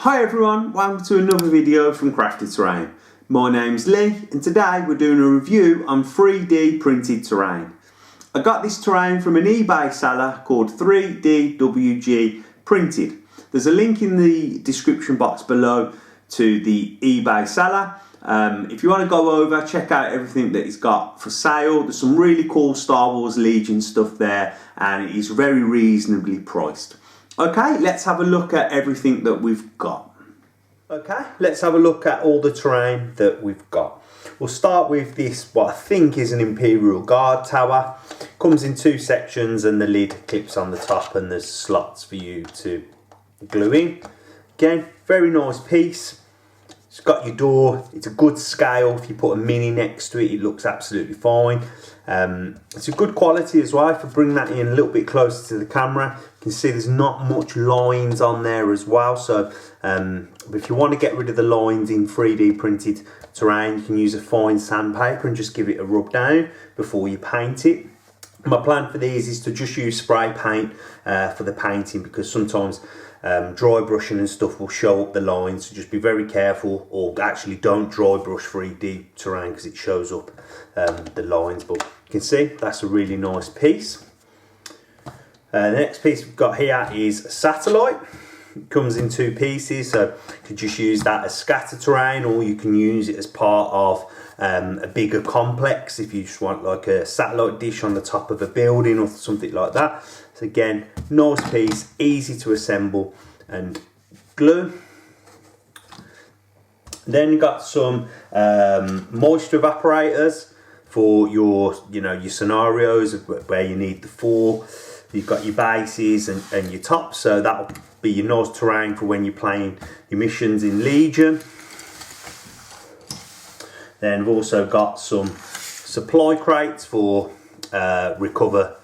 Hi everyone, welcome to another video from Crafty Terrain. My name's Lee and today we're doing a review on 3D printed terrain. I got this terrain from an eBay seller called 3DWG Printed. There's a link in the description box below to the eBay seller. If you want to go over, check out everything that he's got for sale. There's some really cool Star Wars Legion stuff there and it is very reasonably priced. Okay, let's have a look at everything that we've got. Okay, let's have a look at all the terrain that we've got. We'll start with this, what I think is an Imperial Guard tower. Comes in two sections and the lid clips on the top and there's slots for you to glue in. Again, very nice piece. It's got your door, it's a good scale. If you put a mini next to it, it looks absolutely fine. It's a good quality as well. If I bring that in a little bit closer to the camera, you can see there's not much lines on there as well. So if you want to get rid of the lines in 3D printed terrain, you can use a fine sandpaper and just give it a rub down before you paint it. My plan for these is to just use spray paint for the painting, because sometimes dry brushing and stuff will show up the lines, so just be very careful, or actually don't dry brush 3D terrain because it shows up the lines. But you can see that's a really nice piece. The next piece we've got here is a satellite. It comes in two pieces, so you could just use that as scatter terrain, or you can use it as part of a bigger complex if you just want like a satellite dish on the top of a building or something like that. So again, nice piece, easy to assemble and glue. Then you've got some moisture evaporators for your, your scenarios where you need the four. You've got your bases and your tops, so that'll be your nice terrain for when you're playing your missions in Legion. Then we've also got some supply crates for recover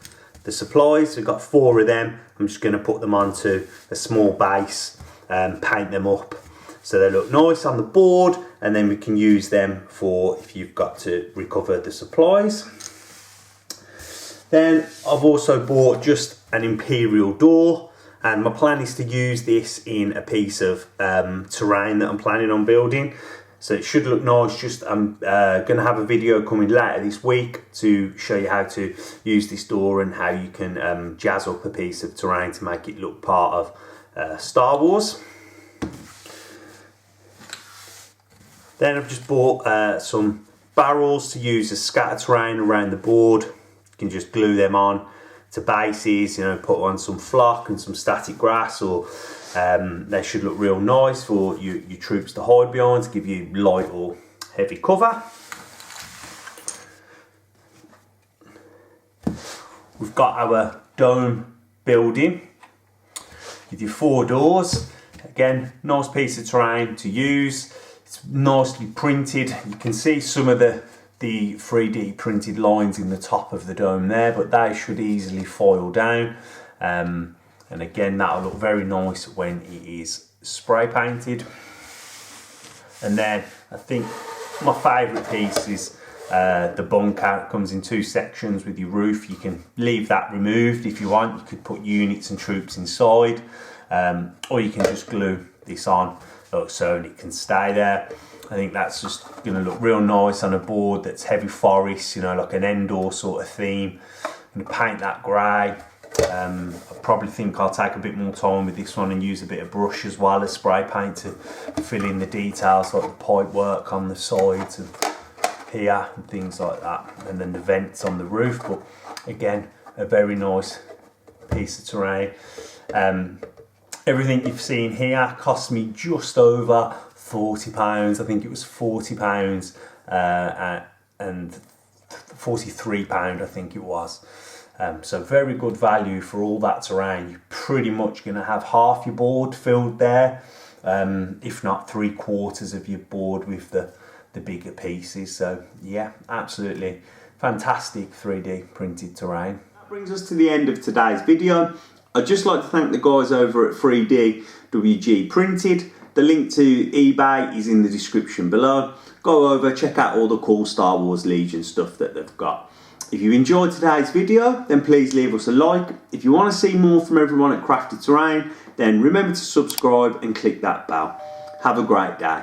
the supplies. We've got 4 of them. I'm just going to put them onto a small base and paint them up so they look nice on the board, and then we can use them for if you've got to recover the supplies. Then I've also bought just an Imperial Door, and my plan is to use this in a piece of terrain that I'm planning on building. So it should look nice. Just I'm going to have a video coming later this week to show you how to use this door and how you can jazz up a piece of terrain to make it look part of Star Wars. Then I've just bought some barrels to use as scatter terrain around the board. You can just glue them on to bases, put on some flock and some static grass, or they should look real nice for your troops to hide behind, to give you light or heavy cover. We've got our dome building with your 4 doors. Again, nice piece of terrain to use. It's nicely printed. You can see some of the 3D printed lines in the top of the dome there, but they should easily foil down. And again, that'll look very nice when it is spray painted. And then I think my favourite piece is the bunker. It comes in 2 sections with your roof. You can leave that removed if you want. You could put units and troops inside, or you can just glue this on so it can stay there. I think that's just going to look real nice on a board that's heavy forest, like an Endor sort of theme. I'm going to paint that grey. I probably think I'll take a bit more time with this one and use a bit of brush as well as spray paint to fill in the details, like the pipe work on the sides and here and things like that, and then the vents on the roof. But again, a very nice piece of terrain. Everything you've seen here cost me just over £40. I think it was £40 and £43 I think it was. So very good value for all that terrain. You're pretty much going to have half your board filled there, if not 3/4 of your board with the bigger pieces. So yeah, absolutely fantastic 3D printed terrain. That brings us to the end of today's video. I'd just like to thank the guys over at 3DWG Printed. The link to eBay is in the description below. Go over, check out all the cool Star Wars Legion stuff that they've got. If you enjoyed today's video, then please leave us a like. If you want to see more from everyone at Crafty Terrain, then remember to subscribe and click that bell. Have a great day.